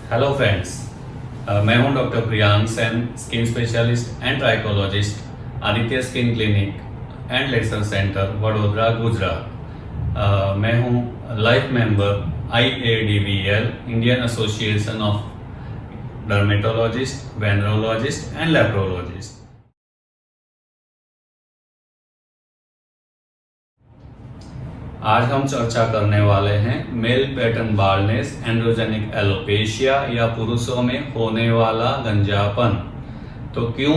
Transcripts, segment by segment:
Hello friends, मैं हूं doctor Priyansh Sain, skin specialist and trichologist, Aditya skin clinic and laser centre, Vadodara, Gujarat. मैं हूं life member IADVL, Indian association of dermatologist, venereologist and leprologist. आज हम चर्चा करने वाले हैं male pattern baldness, androgenic alopecia या पुरुषों में होने वाला गंजापन। तो क्यों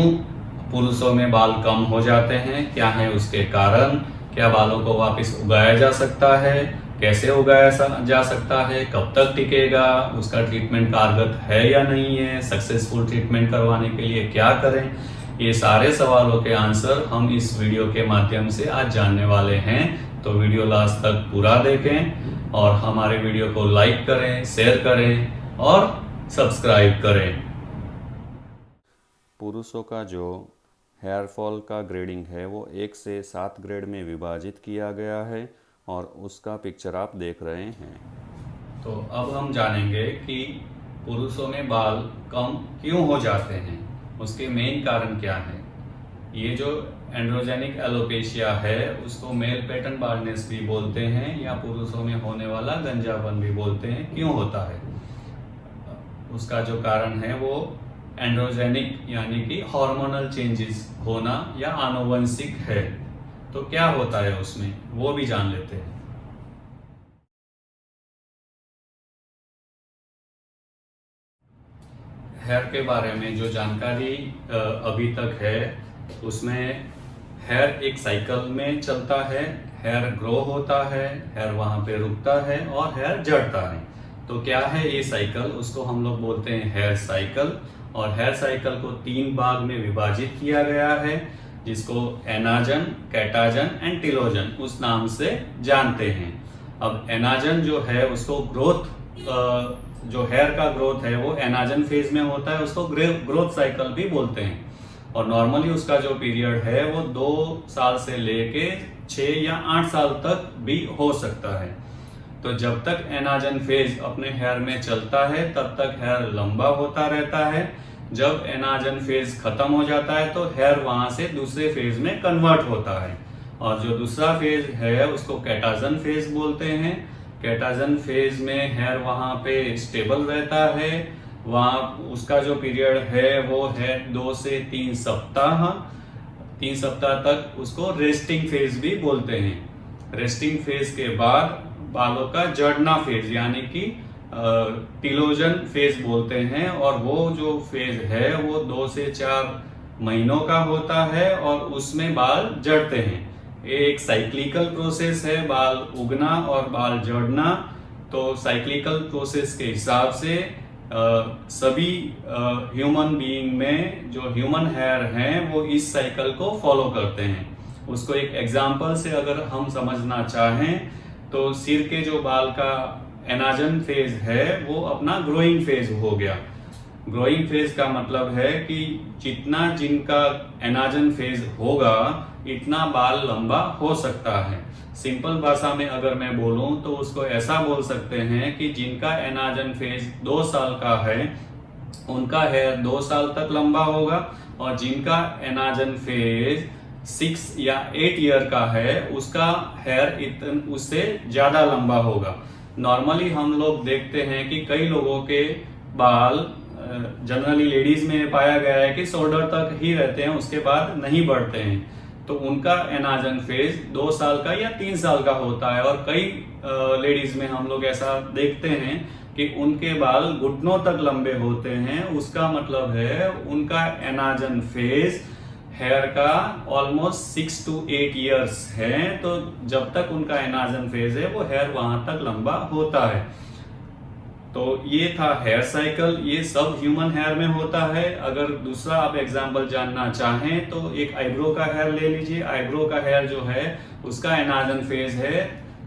पुरुषों में बाल कम हो जाते हैं, क्या है उसके कारण, क्या बालों को वापस उगाया जा सकता है, कैसे उगाया जा सकता है, कब तक टिकेगा, उसका ट्रीटमेंट कारगर है या नहीं है, सक्सेसफुल ट्रीटमेंट करवाने के लिए क्या करें, ये सारे सवालों के आंसर हम इस वीडियो के माध्यम से आज जानने वाले हैं। तो वीडियो लास्ट तक पूरा देखें और हमारे वीडियो को लाइक करें, शेयर करें और सब्सक्राइब करें। पुरुषों का जो हेयर फॉल का ग्रेडिंग है वो 1 से 7 ग्रेड में विभाजित किया गया है और उसका पिक्चर आप देख रहे हैं। तो अब हम जानेंगे कि पुरुषों में बाल कम क्यों हो जाते हैं, उसके मेन कारण क्या है। ये जो एंड्रोजेनिक एलोपेशिया है उसको मेल पैटर्न बाल्डनेस भी बोलते हैं या पुरुषों में होने वाला गंजापन भी बोलते हैं। क्यों होता है, उसका जो कारण है वो एंड्रोजेनिक यानी कि हार्मोनल चेंजेस होना या आनुवंशिक है। तो क्या होता है उसमें, वो भी जान लेते हैं। हेयर के बारे में जो जानकारी अभी तक है उसमें हेयर एक साइकिल में चलता है, हेयर ग्रो होता है, हेयर वहां पे रुकता है और हेयर झड़ता है। तो क्या है ये साइकिल, उसको हम लोग बोलते हैं हेयर साइकिल। और हेयर साइकिल को 3 भाग में विभाजित किया गया है, जिसको एनाजन, कैटाजन एंड टिलोजन उस नाम से जानते हैं। अब एनाजन जो है उसको ग्रोथ, जो हेयर का ग्रोथ है वो एनाजन फेज में होता है, उसको ग्रोथ साइकिल भी बोलते हैं। और नॉर्मली उसका जो पीरियड है वो 2 साल से लेके 6 या 8 साल तक भी हो सकता है। तो जब तक एनाजन फेज अपने हेयर में चलता है तब तक हेयर लंबा होता रहता है। जब एनाजन फेज खत्म हो जाता है तो हेयर वहां से दूसरे फेज में कन्वर्ट होता है। और जो दूसरा फेज है उसको कैटाजन फेज बोलते हैं। कैटाजन फेज में हेयर वहां पे स्टेबल रहता है, वहां उसका जो पीरियड है वो है 2 से 3 सप्ताह। 3 सप्ताह तक उसको रेस्टिंग फेज भी बोलते हैं। रेस्टिंग फेज के बाद बालों का झड़ना फेज यानी कि टिलोजन फेज बोलते हैं। और वो जो फेज है वो 2 से 4 महीनों का होता है और उसमें बाल झड़ते हैं। एक साइक्लिकल प्रोसेस है बाल उगना और बाल झड़ना। तो साइक्लिकल प्रोसेस के हिसाब से सभी ह्यूमन बीइंग में जो ह्यूमन हेयर हैं वो इस साइकिल को फॉलो करते हैं। उसको एक एग्जांपल से अगर हम समझना चाहें तो सिर के जो बाल का एनाजन फेज है वो अपना ग्रोइंग फेज हो गया। ग्रोइंग फेज का मतलब है कि जितना जिनका एनाजन फेज होगा इतना बाल लंबा हो सकता है। सिंपल भाषा में अगर मैं बोलूं तो उसको ऐसा बोल सकते हैं कि जिनका एनाजन फेज 2 साल का है उनका हेयर 2 साल तक लंबा होगा, और जिनका एनाजन फेज 6 या 8 ईयर का है उसका हेयर उससे ज्यादा लंबा होगा। नॉर्मली हम लोग देखते हैं कि कई लोगों के बाल जनरली लेडीज में पाया गया है कि शोल्डर तक ही रहते हैं, उसके बाद नहीं बढ़ते हैं। तो उनका एनाजन फेज 2 साल का या 3 साल का होता है। और कई लेडीज में हम लोग ऐसा देखते हैं कि उनके बाल घुटनों तक लंबे होते हैं। उसका मतलब है उनका एनाजन फेज हेयर का ऑलमोस्ट 6 to 8 ईयर्स है। तो जब तक उनका एनाजन फेज है वो हेयर वहां तक लंबा होता है। तो ये था हेयर साइकिल, ये सब ह्यूमन हेयर में होता है। अगर दूसरा आप एग्जांपल जानना चाहें तो एक आईब्रो का हेयर ले लीजिए। आईब्रो का हेयर जो है उसका एनाजन फेज है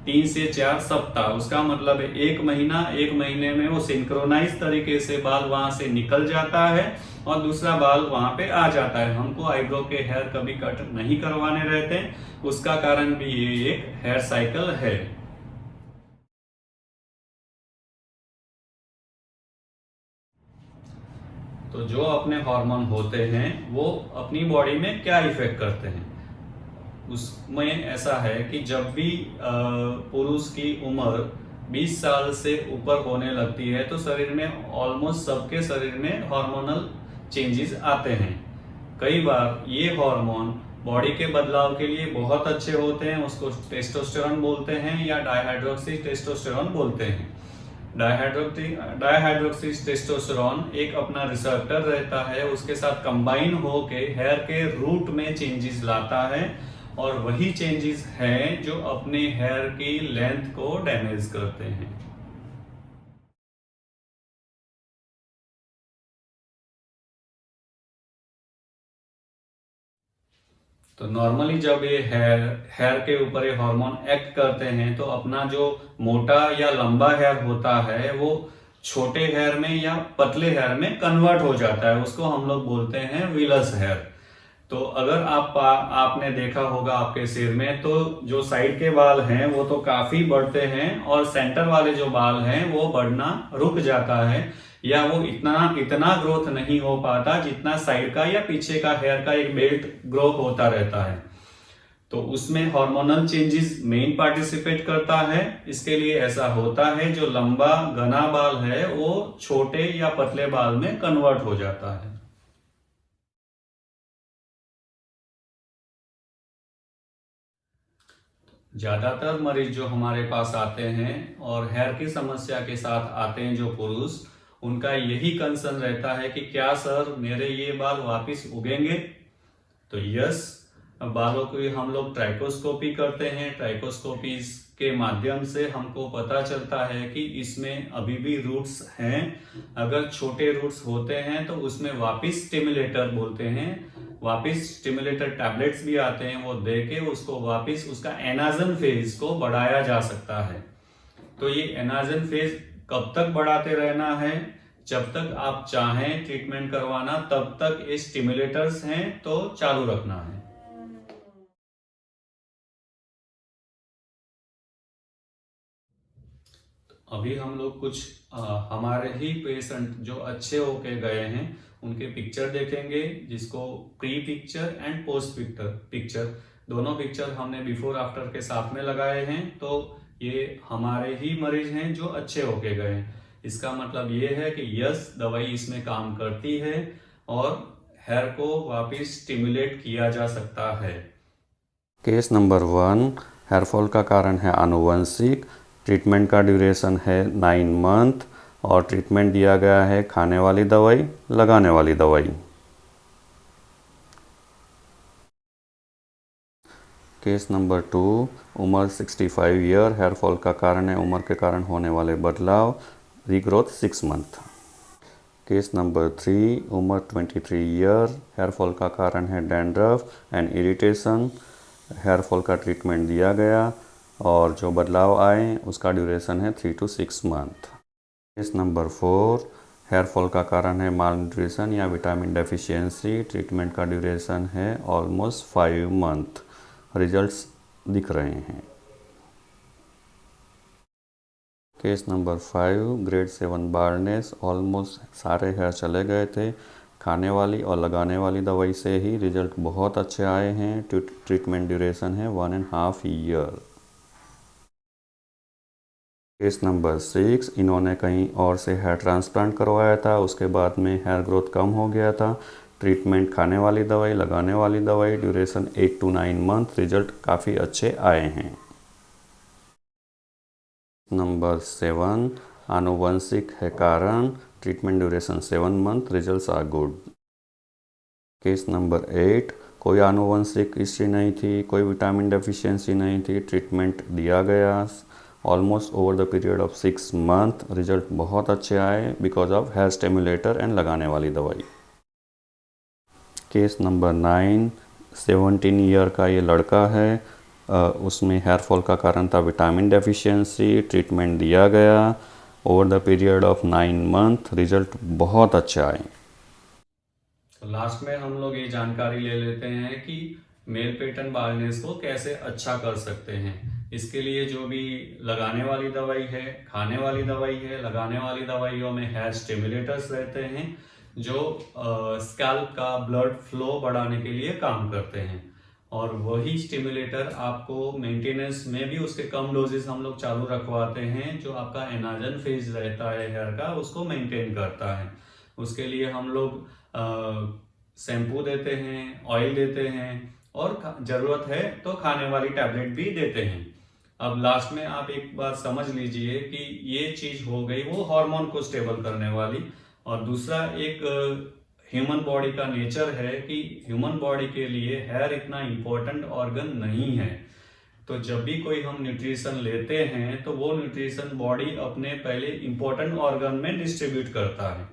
3 से 4 सप्ताह। उसका मतलब है 1 महीना, 1 महीने में वो सिंक्रोनाइज तरीके से बाल वहां से निकल जाता है और दूसरा बाल वहां पे आ जाता है। हमको आईब्रो के हेयर कभी कट नहीं करवाने रहते, उसका कारण भी ये एक हेयर साइकिल है। तो जो अपने हार्मोन होते हैं वो अपनी बॉडी में क्या इफेक्ट करते हैं, उसमें ऐसा है कि जब भी पुरुष की उम्र 20 साल से ऊपर होने लगती है तो शरीर में ऑलमोस्ट सबके शरीर में हार्मोनल चेंजेस आते हैं। कई बार ये हार्मोन बॉडी के बदलाव के लिए बहुत अच्छे होते हैं, उसको टेस्टोस्टेरोन बोलते हैं या डाइहाइड्रोक्सी टेस्टोस्टेरोन बोलते हैं। डाइहाइड्रोक्सी टेस्टोस्टेरोन एक अपना रिसेप्टर रहता है, उसके साथ कंबाइन होके हेयर के रूट में चेंजेस लाता है और वही चेंजेस हैं जो अपने हेयर की लेंथ को डैमेज करते हैं। तो नॉर्मली जब ये हेयर के ऊपर ये हार्मोन एक्ट करते हैं तो अपना जो मोटा या लंबा हेयर होता है वो छोटे हेयर में या पतले हेयर में कन्वर्ट हो जाता है, उसको हम लोग बोलते हैं विलस हेयर। तो अगर आपने देखा होगा आपके सिर में तो जो साइड के बाल हैं वो तो काफी बढ़ते हैं और सेंटर वाले जो बाल हैं वो बढ़ना रुक जाता है या वो इतना ग्रोथ नहीं हो पाता जितना साइड का या पीछे का हेयर का एक बेल्ट ग्रो होता रहता है। तो उसमें हार्मोनल चेंजेस मेन पार्टिसिपेट करता है। इसके लिए ऐसा होता है जो लंबा घना बाल है वो छोटे या पतले बाल में कन्वर्ट हो जाता है। ज्यादातर मरीज जो हमारे पास आते हैं और हेयर की समस्या के साथ आते हैं जो पुरुष, उनका यही कंसर्न रहता है कि क्या सर मेरे ये बाल वापस उगेंगे। तो यस, बालों की हम लोग ट्राइकोस्कोपी करते हैं। ट्राइकोस्कोपी के माध्यम से हमको पता चलता है कि इसमें अभी भी रूट्स हैं। अगर छोटे रूट्स होते हैं तो उसमें वापिस स्टिमुलेटर बोलते हैं, वापिस स्टिमुलेटर टैबलेट्स भी आते हैं, वो दे के उसको वापिस उसका एनाजन फेज को बढ़ाया जा सकता है। तो ये एनाजन फेज कब तक बढ़ाते रहना है, जब तक आप चाहें ट्रीटमेंट करवाना तब तक ये स्टिमुलेटर्स हैं तो चालू रखना है। अभी हम लोग कुछ हमारे ही पेशेंट जो अच्छे होके गए हैं उनके पिक्चर देखेंगे, जिसको pre picture and post picture दोनों पिक्चर हमने बिफोर आफ्टर के साथ में लगाए हैं। तो ये हमारे ही मरीज हैं जो अच्छे होके गए हैं। इसका मतलब ये है कि यस, दवाई इसमें काम करती है और हेयर को वापिस स्टिमुलेट किया जा सकता है। केस नंबर 1, हेयरफॉल का कारण है आनुवंशिक। ट्रीटमेंट का ड्यूरेशन है 9 मंथ और ट्रीटमेंट दिया गया है खाने वाली दवाई, लगाने वाली दवाई। केस नंबर 2, उम्र 65 ईयर, हेयरफॉल का कारण है उम्र के कारण होने वाले बदलाव, रीग्रोथ 6 मंथ। केस नंबर 3, उम्र 23 ईयर, हेयरफॉल का कारण है डैंड्रफ एंड इरिटेशन, हेयरफॉल का ट्रीटमेंट दिया गया और जो बदलाव आए उसका ड्यूरेशन है 3 to 6 month. Case number 4, hair fall का कारण है माल न्यूट्रिशन या विटामिन डेफिशिएंसी, ट्रीटमेंट का ड्यूरेशन है ऑलमोस्ट 5 मंथ, रिजल्ट्स दिख रहे हैं। Case number 5, grade 7 baldness, almost सारे हेयर चले गए थे, खाने वाली और लगाने वाली दवाई से ही रिजल्ट बहुत अच्छे आए हैं। ट्रीटमेंट ड्यूरेशन है 1.5 ईयर। केस नंबर 6, इन्होंने कहीं और से हेयर ट्रांसप्लांट करवाया था, उसके बाद में हेयर ग्रोथ कम हो गया था। ट्रीटमेंट खाने वाली दवाई, लगाने वाली दवाई, ड्यूरेशन 8 to 9 मंथ, रिजल्ट काफ़ी अच्छे आए हैं। नंबर 7, आनुवंशिक है कारण, treatment duration 7 month, results are good. Case number 8, कोई आनुवंशिक हिस्ट्री नहीं थी, कोई विटामिन डेफिशिएंसी नहीं थी, ट्रीटमेंट दिया गया almost over the period of 6 month, result बहुत अच्छे आए because of hair stimulator and लगाने वाली दवाई। केस नंबर 9, 17 ईयर का ये लड़का है, उसमें हेयरफॉल का कारण था विटामिन डेफिशिएंसी, ट्रीटमेंट दिया गया over the period of 9 month, result बहुत अच्छे आए। तो लास्ट में हम लोग ये जानकारी ले लेते हैं कि मेल पैटर्न बाल्डनेस को कैसे अच्छा कर सकते हैं। इसके लिए जो भी लगाने वाली दवाई है, खाने वाली दवाई है, लगाने वाली दवाइयों में हेयर स्टिमुलेटर्स रहते हैं जो स्कैल्प का ब्लड फ्लो बढ़ाने के लिए काम करते हैं। और वही स्टिमुलेटर आपको मेंटेनेंस में भी उसके कम डोजेस हम लोग चालू रखवाते हैं, जो आपका एनाजन फेज रहता है हेयर का उसको मेंटेन करता है। उसके लिए हम लोग शैम्पू देते हैं, ऑयल देते हैं, और जरूरत है तो खाने वाली टैबलेट भी देते हैं। अब लास्ट में आप एक बात समझ लीजिए कि ये चीज हो गई वो हार्मोन को स्टेबल करने वाली, और दूसरा एक ह्यूमन बॉडी का नेचर है कि ह्यूमन बॉडी के लिए हेयर इतना इम्पोर्टेंट ऑर्गन नहीं है। तो जब भी कोई हम न्यूट्रिशन लेते हैं तो वो न्यूट्रिशन बॉडी अपने पहले इम्पोर्टेंट ऑर्गन में डिस्ट्रीब्यूट करता है।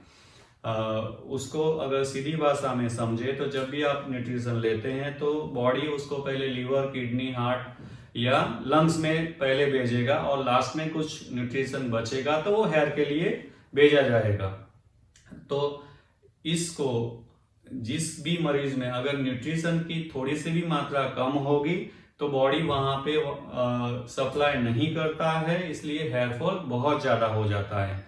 उसको अगर सीधी भाषा में समझे तो जब भी आप न्यूट्रिशन लेते हैं तो बॉडी उसको पहले लीवर, किडनी, हार्ट या लंग्स में पहले भेजेगा, और लास्ट में कुछ न्यूट्रिशन बचेगा तो वो हेयर के लिए भेजा जाएगा। तो इसको जिस भी मरीज में अगर न्यूट्रिशन की थोड़ी सी भी मात्रा कम होगी तो बॉडी वहां पे सप्लाई नहीं करता है, इसलिए हेयर फॉल बहुत ज्यादा हो जाता है।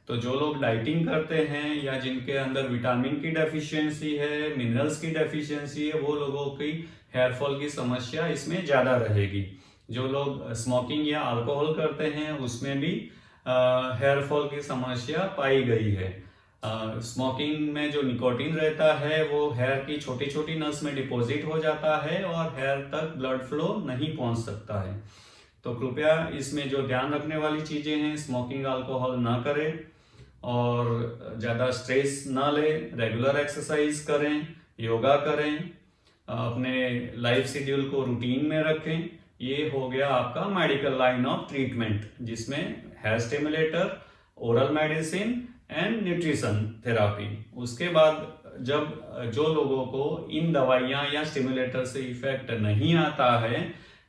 तो जो लोग डाइटिंग करते हैं या जिनके अंदर विटामिन की डेफिशिएंसी है, मिनरल्स की डेफिशिएंसी है, वो लोगों की हेयर फॉल की समस्या इसमें ज्यादा रहेगी। जो लोग स्मोकिंग या अल्कोहल करते हैं उसमें भी हेयर फॉल की समस्या पाई गई है। स्मोकिंग में जो निकोटीन रहता है वो हेयर की छोटी छोटी नस में डिपॉजिट हो जाता है और हेयर तक ब्लड फ्लो नहीं पहुंच सकता है। तो कृपया इसमें जो ध्यान रखने वाली चीजें हैं, स्मोकिंग, अल्कोहल ना करें और ज़्यादा स्ट्रेस ना लें, रेगुलर एक्सरसाइज करें, योगा करें, अपने लाइफ शेड्यूल को रूटीन में रखें। ये हो गया आपका मेडिकल लाइन ऑफ ट्रीटमेंट, जिसमें hair stimulator, oral medicine and nutrition therapy. उसके बाद जब जो लोगों को इन दवाइयाँ या स्टिमुलेटर से इफेक्ट नहीं आता है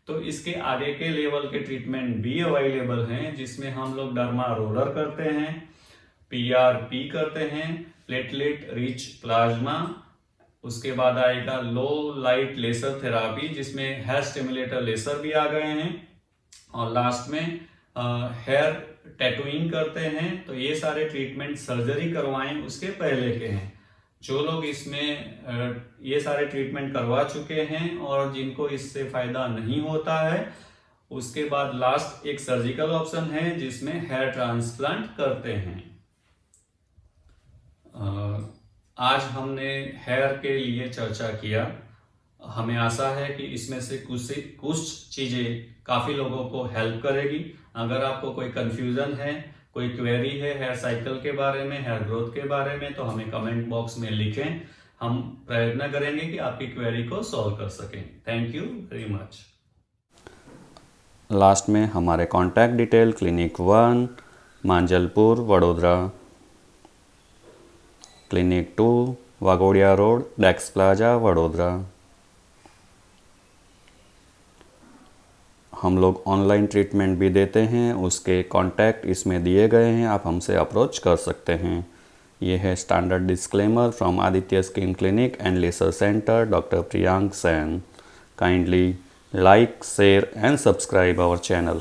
तो इसके आगे के लेवल के ट्रीटमेंट भी अवेलेबल हैं, जिसमें हम लोग डर्मा रोलर करते हैं, PRP करते हैं, प्लेटलेट रिच प्लाज्मा। उसके बाद आएगा लो लाइट लेसर थेरापी, जिसमें हेयर स्टिमुलेटर लेसर भी आ गए हैं, और लास्ट में हेयर टैटूइंग करते हैं। तो ये सारे ट्रीटमेंट सर्जरी करवाएं उसके पहले के हैं। जो लोग इसमें ये सारे ट्रीटमेंट करवा चुके हैं और जिनको इससे फायदा नहीं होता है, उसके बाद लास्ट एक सर्जिकल ऑप्शन है जिसमें हेयर ट्रांसप्लांट करते हैं। आज हमने हेयर के लिए चर्चा किया। हमें आशा है कि इसमें से कुछ चीज़ें काफ़ी लोगों को हेल्प करेगी। अगर आपको कोई कंफ्यूजन है, कोई क्वेरी है हेयर साइकिल के बारे में, हेयर ग्रोथ के बारे में, तो हमें कमेंट बॉक्स में लिखें। हम प्रयत्न करेंगे कि आपकी क्वेरी को सॉल्व कर सकें। Thank you very much. Last में हमारे contact detail: clinic 1 Manjalpur Vadodara, clinic 2 Waghodia road Dex plaza Vadodara. हम लोग ऑनलाइन ट्रीटमेंट भी देते हैं, उसके कॉन्टैक्ट इसमें दिए गए हैं, आप हमसे अप्रोच कर सकते हैं। ये है standard disclaimer from Aditya skin clinic and lesser centre, doctor Priyank Sen. Kindly like, share and subscribe our channel.